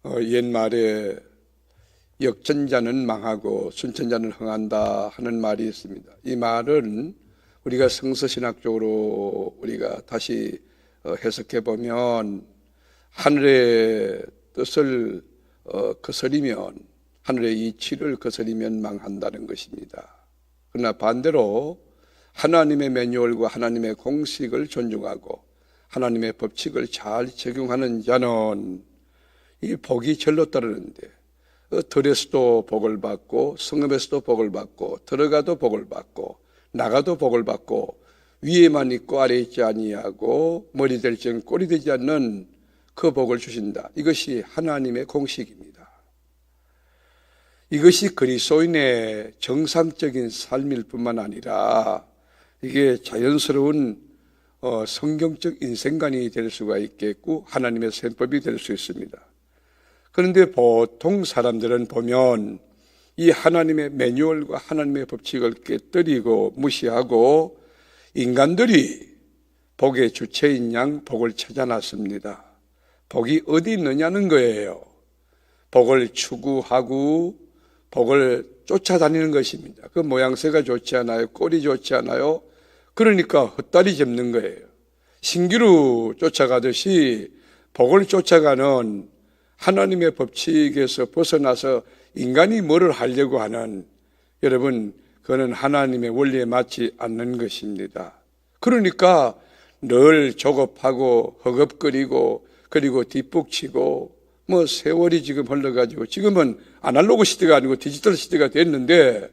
옛말에 역전자는 망하고 순천자는 흥한다 하는 말이 있습니다. 이 말은 우리가 성서신학적으로 우리가 다시 해석해 보면 하늘의 뜻을 거스리면, 하늘의 이치를 거스리면 망한다는 것입니다. 그러나 반대로 하나님의 매뉴얼과 하나님의 공식을 존중하고 하나님의 법칙을 잘 적용하는 자는 이 복이 절로 따르는데, 들에서도 복을 받고 성읍에서도 복을 받고 들어가도 복을 받고 나가도 복을 받고 위에만 있고 아래에 있지 아니하고 머리 될지는 꼴이 되지 않는 그 복을 주신다. 이것이 하나님의 공식입니다. 이것이 그리스도인의 정상적인 삶일 뿐만 아니라 이게 자연스러운 성경적 인생관이 될 수가 있겠고 하나님의 셈법이 될 수 있습니다. 그런데 보통 사람들은 보면 이 하나님의 매뉴얼과 하나님의 법칙을 깨뜨리고 무시하고 인간들이 복의 주체인 양 복을 찾아놨습니다. 복이 어디 있느냐는 거예요. 복을 추구하고 복을 쫓아다니는 것입니다. 그 모양새가 좋지 않아요. 꼴이 좋지 않아요. 그러니까 헛다리 잡는 거예요. 신기루 쫓아가듯이 복을 쫓아가는 하나님의 법칙에서 벗어나서 인간이 뭐를 하려고 하는, 여러분, 그거는 하나님의 원리에 맞지 않는 것입니다. 그러니까 늘 조급하고 허겁거리고 그리고 뒷북치고 세월이 지금 흘러가지고 지금은 아날로그 시대가 아니고 디지털 시대가 됐는데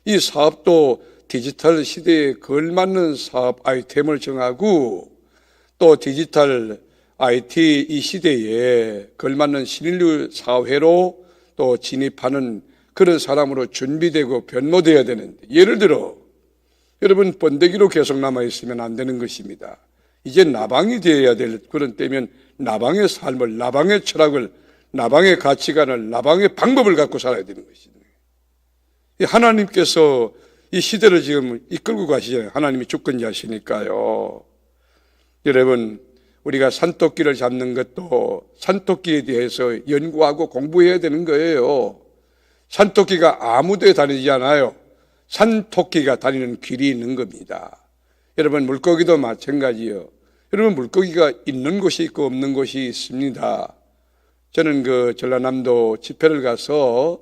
이 사업도 디지털 시대에 걸맞는 사업 아이템을 정하고 또 디지털 IT 이 시대에 걸맞는 신인류 사회로 또 진입하는 그런 사람으로 준비되고 변모되어야 되는데, 예를 들어 여러분 번데기로 계속 남아있으면 안 되는 것입니다. 이제 나방이 되어야 될 그런 때면 나방의 삶을, 나방의 철학을, 나방의 가치관을, 나방의 방법을 갖고 살아야 되는 것입니다. 하나님께서 이 시대를 지금 이끌고 가시잖아요. 하나님이 주권자시니까요. 여러분, 우리가 산토끼를 잡는 것도 산토끼에 대해서 연구하고 공부해야 되는 거예요. 산토끼가 아무 데 다니지 않아요. 산토끼가 다니는 길이 있는 겁니다. 여러분, 물고기도 마찬가지예요. 여러분, 물고기가 있는 곳이 있고 없는 곳이 있습니다. 저는 그 전라남도 집회를 가서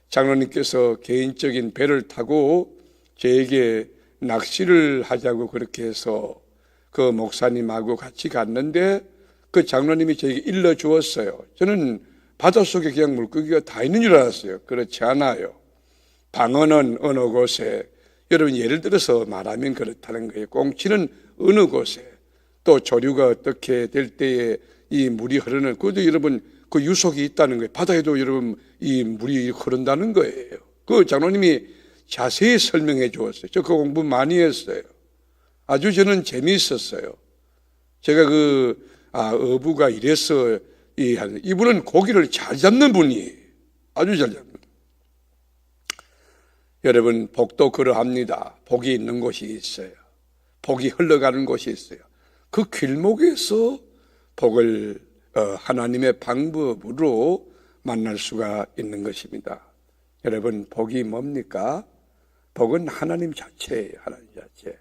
장로님께서 개인적인 배를 타고 저에게 낚시를 하자고 그렇게 해서 그 목사님하고 같이 갔는데 그 장로님이 저에게 일러주었어요. 저는 바닷속에 그냥 물고기가 다 있는 줄 알았어요. 그렇지 않아요. 방어는 어느 곳에, 여러분 예를 들어서 말하면 그렇다는 거예요. 꽁치는 어느 곳에, 또 조류가 어떻게 될 때에 이 물이 흐르는, 그것도 여러분 그 유속이 있다는 거예요. 바다에도 여러분 이 물이 흐른다는 거예요. 그 장로님이 자세히 설명해 주었어요. 저 그 공부 많이 했어요. 아주 저는 재미있었어요. 제가 어부가 이래서 이분은 고기를 잘 잡는 분이 아주 잘 잡는. 여러분, 복도 그러합니다. 복이 있는 곳이 있어요. 복이 흘러가는 곳이 있어요. 그 길목에서 복을 하나님의 방법으로 만날 수가 있는 것입니다. 여러분, 복이 뭡니까? 복은 하나님 자체예요. 하나님 자체.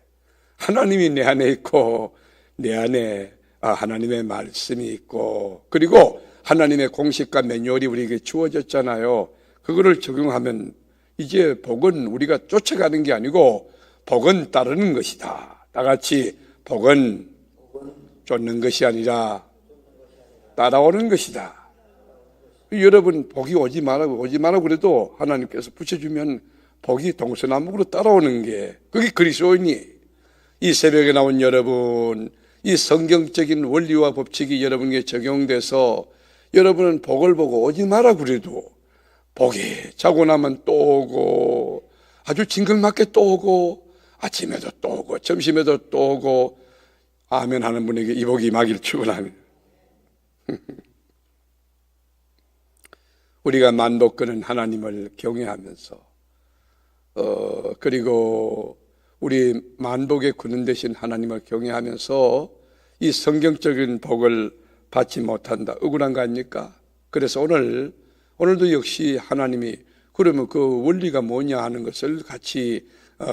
하나님이 내 안에 있고 내 안에 하나님의 말씀이 있고 그리고 하나님의 공식과 매뉴얼이 우리에게 주어졌잖아요. 그거를 적용하면 이제 복은 우리가 쫓아가는 게 아니고 복은 따르는 것이다. 다 같이 복은 쫓는 것이 아니라 따라오는 것이다. 여러분, 복이 오지 말라고 그래도 하나님께서 붙여주면 복이 동서남북으로 따라오는 게, 그게 그리스도인이. 이 새벽에 나온 여러분, 이 성경적인 원리와 법칙이 여러분에게 적용돼서 여러분은 복을 보고 오지 마라 그래도 복이 자고 나면 또 오고 아주 징글맞게 또 오고 아침에도 또 오고 점심에도 또 오고 아멘 하는 분에게 이 복이 임하기를 축원합니다. 우리가 만복하는 하나님을 경외하면서 그리고 우리 만복의 군인 되신 하나님을 경외하면서 이 성경적인 복을 받지 못한다. 억울한 거 아닙니까? 그래서 오늘도 역시 하나님이 그러면 그 원리가 뭐냐 하는 것을 같이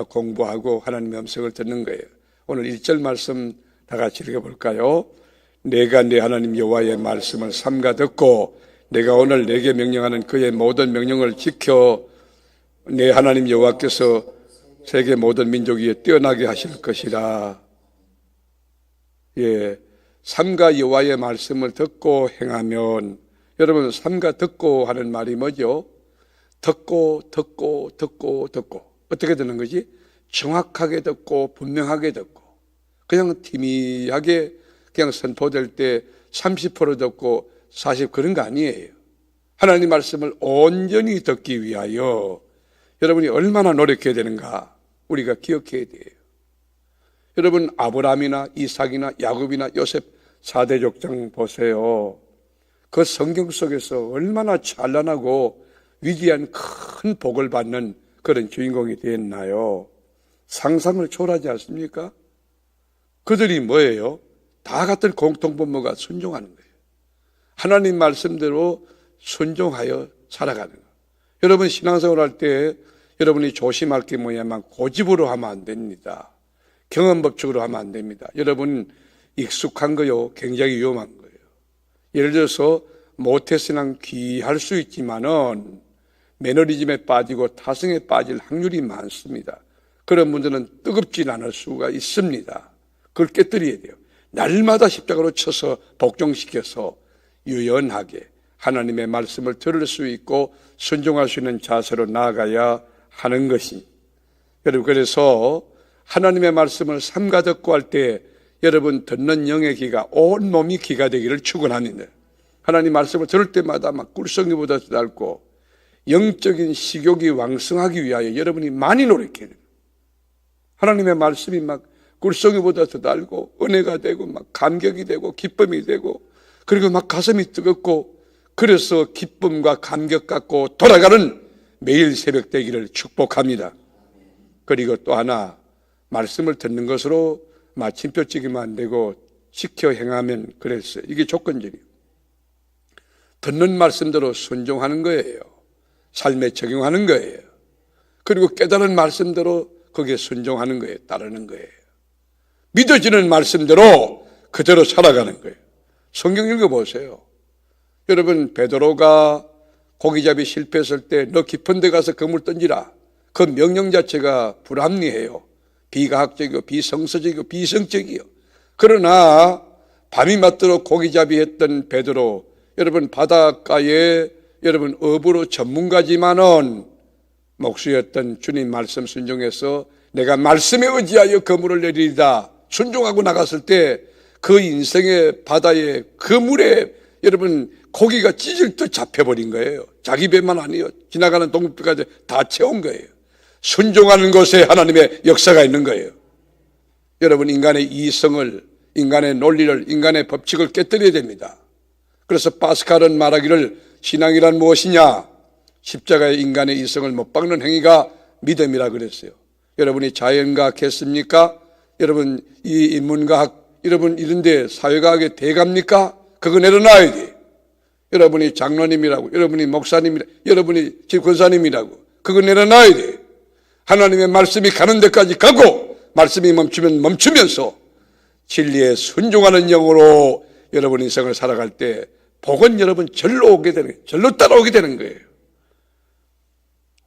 공부하고 하나님의 음성을 듣는 거예요. 오늘 1절 말씀 다 같이 읽어볼까요? 내가 내 하나님 여호와의 말씀을 삼가 듣고 내가 오늘 내게 명령하는 그의 모든 명령을 지켜 내 하나님 여호와께서 세계 모든 민족 위에 뛰어나게 하실 것이라. 예, 삼가 여호와의 말씀을 듣고 행하면, 여러분 삼가 듣고 하는 말이 뭐죠? 듣고 어떻게 듣는 거지? 정확하게 듣고 분명하게 듣고, 그냥 희미하게 그냥 선포될 때 30% 듣고 40 그런 거 아니에요. 하나님 말씀을 온전히 듣기 위하여 여러분이 얼마나 노력해야 되는가 우리가 기억해야 돼요. 여러분 아브라함이나 이삭이나 야곱이나 요셉 4대 족장 보세요. 그 성경 속에서 얼마나 찬란하고 위대한 큰 복을 받는 그런 주인공이 되었나요? 상상을 초월하지 않습니까? 그들이 뭐예요? 다 같은 공통분모가 순종하는 거예요. 하나님 말씀대로 순종하여 살아가는 거예요. 여러분 신앙생활 할 때 여러분이 조심할 게 뭐냐면 고집으로 하면 안 됩니다. 경험법칙으로 하면 안 됩니다. 여러분 익숙한 거요 굉장히 위험한 거예요. 예를 들어서 모태신앙 귀할 수 있지만은 매너리즘에 빠지고 타성에 빠질 확률이 많습니다. 그런 분들은 뜨겁지 않을 수가 있습니다. 그걸 깨뜨려야 돼요. 날마다 십자가로 쳐서 복종시켜서 유연하게 하나님의 말씀을 들을 수 있고 순종할 수 있는 자세로 나아가야 하는 것이. 여러분 그래서 하나님의 말씀을 삼가 듣고 할 때 여러분 듣는 영의 귀가 온 몸이 귀가 되기를 축원합니다. 하나님 말씀을 들을 때마다 막 꿀성기보다 더 닳고 영적인 식욕이 왕성하기 위하여 여러분이 많이 노력해야 돼요. 하나님의 말씀이 막 꿀성기보다 더 달고 은혜가 되고 막 감격이 되고 기쁨이 되고 그리고 막 가슴이 뜨겁고 그래서 기쁨과 감격 갖고 돌아가는 매일 새벽 되기를 축복합니다. 그리고 또 하나 말씀을 듣는 것으로 마침표 찍으면 안 되고 지켜 행하면 그랬어요. 이게 조건절이에요. 듣는 말씀대로 순종하는 거예요. 삶에 적용하는 거예요. 그리고 깨달은 말씀대로 거기에 순종하는 거예요. 따르는 거예요. 믿어지는 말씀대로 그대로 살아가는 거예요. 성경 읽어보세요. 여러분 베드로가 고기잡이 실패했을 때 너 깊은 데 가서 그물 던지라. 그 명령 자체가 불합리해요. 비과학적이고 비성서적이고 비성적이요. 그러나 밤이 맞도록 고기잡이 했던 베드로, 여러분 바닷가에 여러분 어부로 전문가지만은 목수였던 주님 말씀 순종해서 내가 말씀에 의지하여 그물을 내리리다 순종하고 나갔을 때 그 인생의 바다에 그물에 여러분 고기가 찢을 듯 잡혀버린 거예요. 자기 배만 아니에요. 지나가는 동물까지 다 채운 거예요. 순종하는 것에 하나님의 역사가 있는 거예요. 여러분 인간의 이성을, 인간의 논리를, 인간의 법칙을 깨뜨려야 됩니다. 그래서 파스칼은 말하기를 신앙이란 무엇이냐? 십자가에 인간의 이성을 못 박는 행위가 믿음이라 그랬어요. 여러분이 자연과학 했습니까? 여러분 이 인문과학 여러분 이런데 사회과학에 대갑니까? 그거 내려놔야 돼. 여러분이 장로님이라고, 여러분이 목사님이라고, 여러분이 집권사님이라고 그거 내려놔야 돼. 하나님의 말씀이 가는 데까지 가고 말씀이 멈추면 멈추면서 진리에 순종하는 영으로 여러분 인생을 살아갈 때 복은 여러분 절로 오게 되는 거예요. 절로 따라오게 되는 거예요.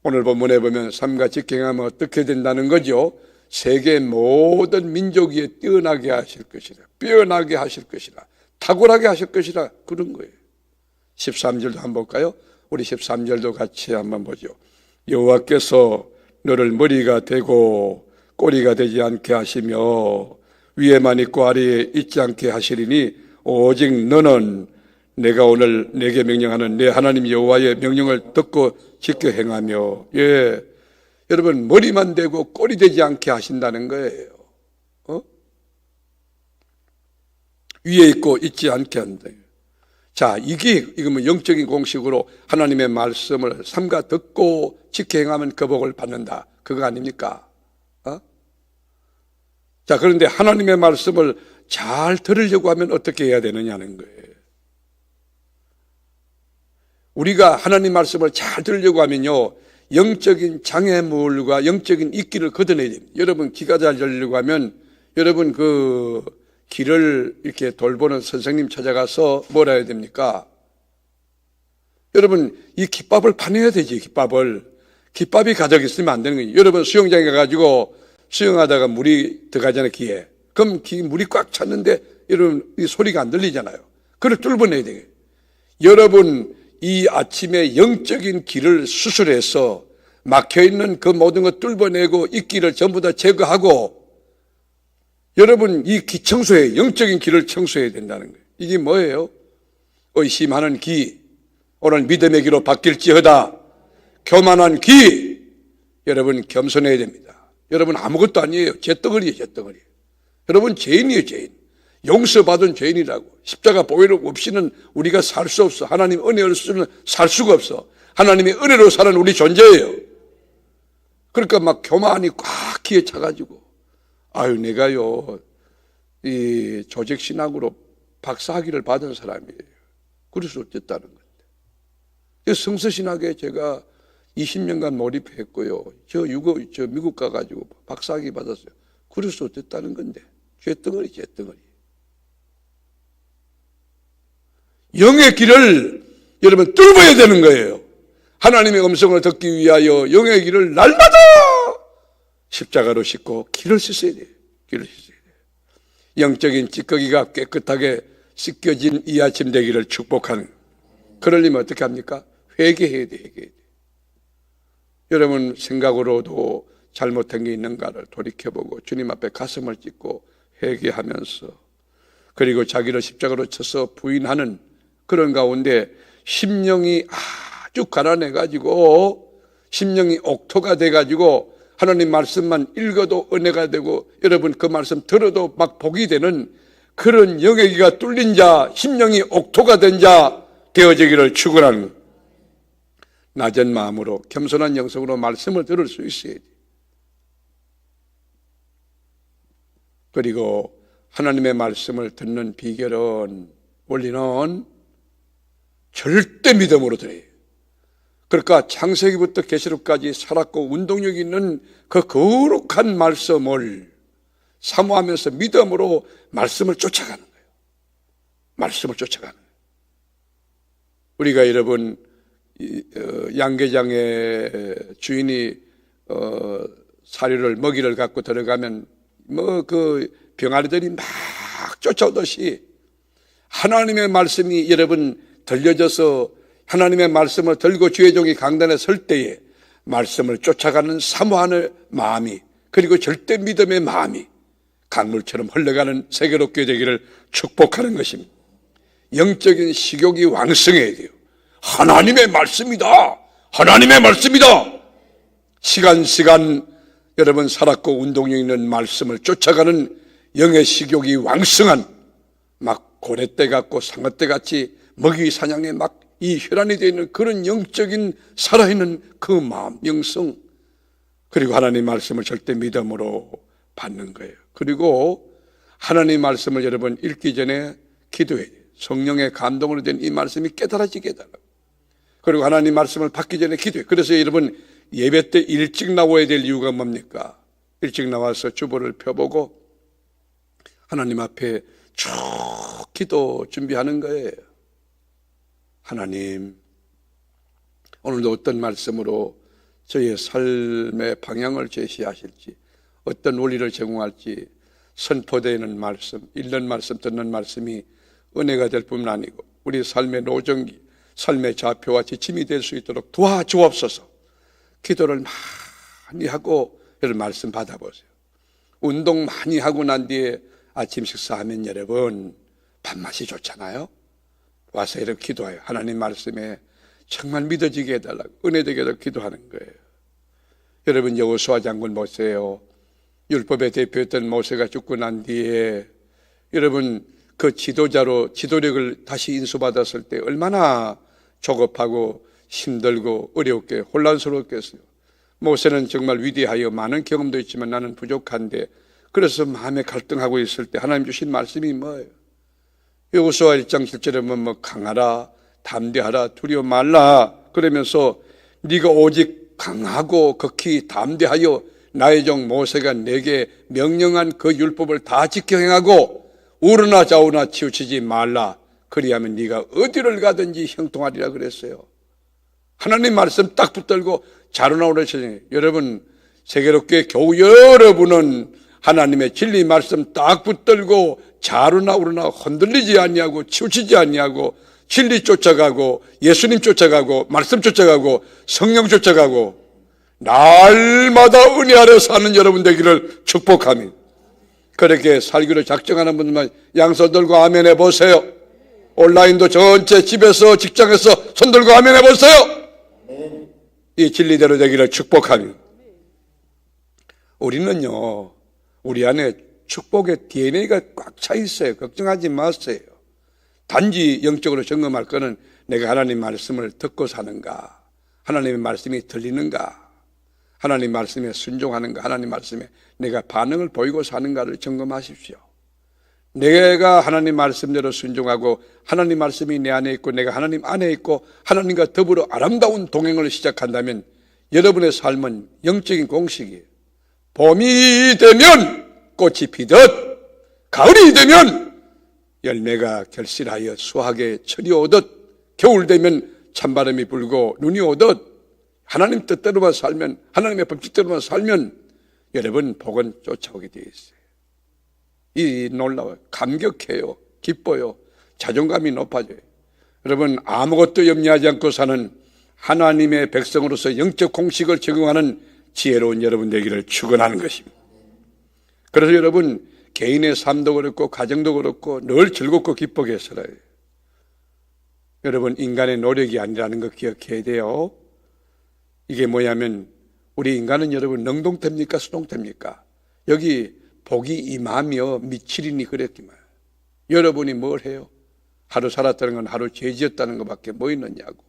오늘 본문에 보면 삶과 직행하면 어떻게 된다는 거죠? 세계 모든 민족 위에 뛰어나게 하실 것이라, 뛰어나게 하실 것이라, 탁월하게 하실 것이라 그런 거예요. 13절도 한번 볼까요? 우리 13절도 같이 한번 보죠. 여호와께서 너를 머리가 되고 꼬리가 되지 않게 하시며 위에만 있고 아래에 있지 않게 하시리니 오직 너는 내가 오늘 내게 명령하는 내 하나님 여호와의 명령을 듣고 지켜 행하며, 예, 여러분 머리만 되고 꼬리 되지 않게 하신다는 거예요. 위에 있고 있지 않게 한다. 자, 이거면 영적인 공식으로 하나님의 말씀을 삼가 듣고 지켜 행하면 그 복을 받는다. 그거 아닙니까? 자, 그런데 하나님의 말씀을 잘 들으려고 하면 어떻게 해야 되느냐는 거예요. 우리가 하나님 말씀을 잘 들으려고 하면요, 영적인 장애물과 영적인 이끼를 걷어내야 됩니다. 여러분 귀가 잘 열리려고 하면 여러분 그 길을 이렇게 돌보는 선생님 찾아가서 뭐라 해야 됩니까? 여러분 이 깃밥을 파내야 되지. 깃밥이 가득 있으면 안 되는 거예요. 여러분 수영장에 가가지고 수영하다가 물이 들어가잖아요. 귀에. 그럼 물이 꽉 찼는데 여러분 이 소리가 안 들리잖아요. 그걸 뚫어내야 돼요. 여러분 이 아침에 영적인 길을 수술해서 막혀있는 그 모든 걸 뚫어내고 이끼를 전부 다 제거하고 여러분 이 기 청소에 영적인 길을 청소해야 된다는 거예요. 이게 뭐예요? 의심하는 기, 오늘 믿음의 기로 바뀔지어다. 교만한 기, 여러분 겸손해야 됩니다. 여러분 아무것도 아니에요. 잿덩어리예요. 여러분 죄인이에요. 죄인. 용서받은 죄인이라고. 십자가 보혈 없이는 우리가 살 수 없어. 하나님 은혜 없이는 살 수가 없어. 하나님의 은혜로 사는 우리 존재예요. 그러니까 막 교만이 꽉 기에 차가지고 아유 내가요 이 조직신학으로 박사학위를 받은 사람이에요. 그래서 어쨌다는 건데. 성서신학에 제가 20년간 몰입했고요. 저 미국 가가지고 박사학위 받았어요. 그래서 어쨌다는 건데. 잿덩어리. 영의 길을 여러분 뚫어야 되는 거예요. 하나님의 음성을 듣기 위하여 영의 길을 날마다 십자가로 싣고 길을 씻어야 돼요. 영적인 찌꺼기가 깨끗하게 씻겨진 이 아침 되기를 축복하는. 그러려면 어떻게 합니까? 회개해야 돼. 여러분 생각으로도 잘못한 게 있는가를 돌이켜보고 주님 앞에 가슴을 찢고 회개하면서 그리고 자기를 십자가로 쳐서 부인하는 그런 가운데 심령이 아주 가난해가지고 심령이 옥토가 돼가지고 하나님 말씀만 읽어도 은혜가 되고 여러분 그 말씀 들어도 막 복이 되는 그런 영의 귀가 뚫린 자, 심령이 옥토가 된 자 되어지기를 축원하는 낮은 마음으로 겸손한 영성으로 말씀을 들을 수 있어야 돼. 그리고 하나님의 말씀을 듣는 비결은 원리는 절대 믿음으로 들어요. 그러니까 창세기부터 계시록까지 살았고 운동력 있는 그 거룩한 말씀을 사모하면서 믿음으로 말씀을 쫓아가는 거예요. 말씀을 쫓아가는 거예요. 우리가 여러분 양계장의 주인이 사료를 먹이를 갖고 들어가면 그 병아리들이 막 쫓아오듯이 하나님의 말씀이 여러분 들려져서 하나님의 말씀을 들고 주의 종이 강단에 설 때에 말씀을 쫓아가는 사모하는 마음이 그리고 절대 믿음의 마음이 강물처럼 흘러가는 세계롭게 되기를 축복하는 것입니다. 영적인 식욕이 왕성해야 돼요. 하나님의 말씀이다. 시간 여러분 살았고 운동력 있는 말씀을 쫓아가는 영의 식욕이 왕성한 막 고래떼 같고 상어떼 같이 먹이 사냥에 막 이 혈안이 되어 있는 그런 영적인 살아있는 그 마음, 영성 그리고 하나님 말씀을 절대 믿음으로 받는 거예요. 그리고 하나님 말씀을 여러분 읽기 전에 기도해야 돼요. 성령의 감동으로 된 이 말씀이 깨달아지게 해달라고. 그리고 하나님 말씀을 받기 전에 기도해요. 그래서 여러분 예배 때 일찍 나와야 될 이유가 뭡니까? 일찍 나와서 주보를 펴보고 하나님 앞에 쭉 기도 준비하는 거예요. 하나님, 오늘도 어떤 말씀으로 저의 삶의 방향을 제시하실지, 어떤 원리를 제공할지 선포되는 말씀, 읽는 말씀, 듣는 말씀이 은혜가 될 뿐만 아니고 우리 삶의 노정기, 삶의 좌표와 지침이 될 수 있도록 도와주옵소서. 기도를 많이 하고 여러분 말씀 받아보세요. 운동 많이 하고 난 뒤에 아침 식사하면 여러분 밥맛이 좋잖아요. 와서 이렇게 기도해요. 하나님 말씀에 정말 믿어지게 해달라고 은혜되게 해달라고 기도하는 거예요. 여러분 여호수아 장군 보세요. 율법의 대표였던 모세가 죽고 난 뒤에 여러분 그 지도력을 다시 인수받았을 때 얼마나 조급하고 힘들고 어렵게 혼란스럽겠어요. 모세는 정말 위대하여 많은 경험도 있지만 나는 부족한데 그래서 마음에 갈등하고 있을 때 하나님 주신 말씀이 뭐예요? 여호수아 1장 7절에 보면 강하라 담대하라 두려워 말라 그러면서 네가 오직 강하고 극히 담대하여 나의 종 모세가 내게 명령한 그 율법을 다 지켜 행하고 우르나 좌우나 치우치지 말라. 그리하면 네가 어디를 가든지 형통하리라 그랬어요. 하나님 말씀 딱 붙들고 자루나 우르나 치우치지. 여러분 세계롭게 겨우 여러분은 하나님의 진리 말씀 딱 붙들고 자루나 우르나 흔들리지 아니하고 치우치지 아니하고 진리 쫓아가고 예수님 쫓아가고 말씀 쫓아가고 성령 쫓아가고 날마다 은혜 아래 사는 여러분 되기를 축복합니다. 그렇게 살기로 작정하는 분들만 양손 들고 아멘 해보세요. 온라인도 전체 집에서 직장에서 손 들고 아멘 해보세요. 이 진리대로 되기를 축복합니다. 우리는요 우리 안에 축복의 DNA가 꽉 차 있어요. 걱정하지 마세요. 단지 영적으로 점검할 거는 내가 하나님 말씀을 듣고 사는가, 하나님의 말씀이 들리는가, 하나님 말씀에 순종하는가, 하나님 말씀에 내가 반응을 보이고 사는가를 점검하십시오. 내가 하나님 말씀대로 순종하고 하나님 말씀이 내 안에 있고 내가 하나님 안에 있고 하나님과 더불어 아름다운 동행을 시작한다면 여러분의 삶은 영적인 공식이에요. 봄이 되면 꽃이 피듯 가을이 되면 열매가 결실하여 수확의 철이 오듯 겨울 되면 찬바람이 불고 눈이 오듯 하나님 뜻대로만 살면 하나님의 법칙대로만 살면 여러분 복은 쫓아오게 되어 있어요. 이 놀라워요. 감격해요. 기뻐요. 자존감이 높아져요. 여러분 아무것도 염려하지 않고 사는 하나님의 백성으로서 영적 공식을 적용하는 지혜로운 여러분 되기를 축원하는 것입니다. 그래서 여러분 개인의 삶도 그렇고 가정도 그렇고 늘 즐겁고 기쁘게 살아요. 여러분 인간의 노력이 아니라는 거 기억해야 돼요. 이게 뭐냐면 우리 인간은 여러분 능동태입니까 수동태입니까? 여기 복이 임하며 미치리니 그랬기만 여러분이 뭘 해요? 하루 살았다는 건 하루 죄 지었다는 것밖에 뭐 있느냐고.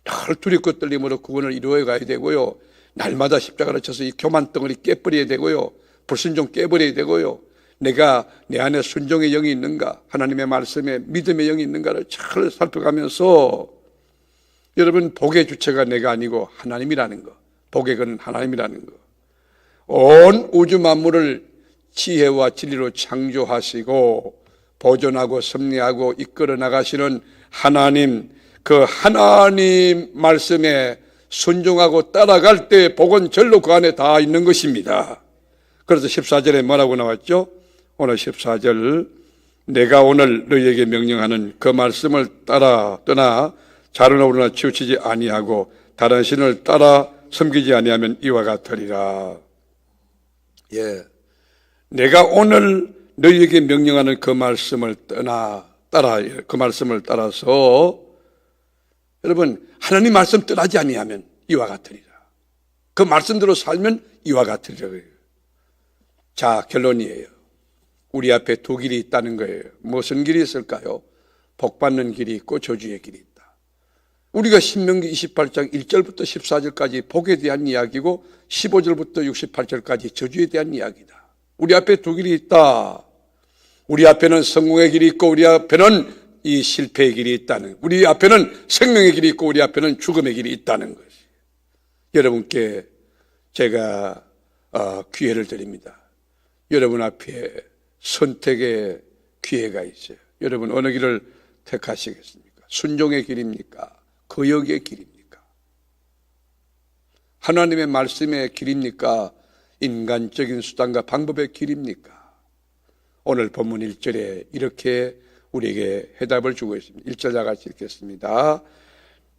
늘 두렵고 떨림으로 구원을 이루어 가야 되고요. 날마다 십자가를 쳐서 이 교만 덩어리 깨버려야 되고요. 불순종 깨버려야 되고요. 내가 내 안에 순종의 영이 있는가, 하나님의 말씀에 믿음의 영이 있는가를 잘 살펴가면서 여러분 복의 주체가 내가 아니고 하나님이라는 거, 복의 건 하나님이라는 거. 온 우주 만물을 지혜와 진리로 창조하시고 보존하고 섭리하고 이끌어 나가시는 하나님, 그 하나님 말씀에 순종하고 따라갈 때 복은 절로 그 안에 다 있는 것입니다. 그래서 14절에 뭐라고 나왔죠? 오늘 14절 내가 오늘 너희에게 명령하는 그 말씀을 따라 떠나 자루나 우르나 치우치지 아니하고 다른 신을 따라 섬기지 아니하면 이와 같으리라. 예, 내가 오늘 너희에게 명령하는 그 말씀을 그 말씀을 따라서 여러분 하나님 말씀 떠나지 아니하면 이와 같으리라. 그 말씀대로 살면 이와 같으리라. 자, 결론이에요. 우리 앞에 두 길이 있다는 거예요. 무슨 길이 있을까요? 복받는 길이 있고 저주의 길이 있다. 우리가 신명기 28장 1절부터 14절까지 복에 대한 이야기고 15절부터 68절까지 저주에 대한 이야기다. 우리 앞에 두 길이 있다. 우리 앞에는 성공의 길이 있고 우리 앞에는 이 실패의 길이 있다는, 우리 앞에는 생명의 길이 있고 우리 앞에는 죽음의 길이 있다는 것이. 여러분께 제가 기회를 드립니다. 여러분 앞에 선택의 기회가 있어요. 여러분 어느 길을 택하시겠습니까? 순종의 길입니까? 거역의 길입니까? 하나님의 말씀의 길입니까? 인간적인 수단과 방법의 길입니까? 오늘 본문 1절에 이렇게 우리에게 해답을 주고 있습니다. 1절 다 같이 읽겠습니다.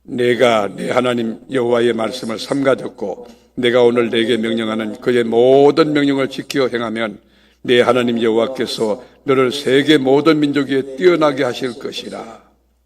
내가 내 하나님 여호와의 말씀을 삼가 듣고 내가 오늘 내게 명령하는 그의 모든 명령을 지켜 행하면 내 하나님 여호와께서 너를 세계 모든 민족 위에 뛰어나게 하실 것이라.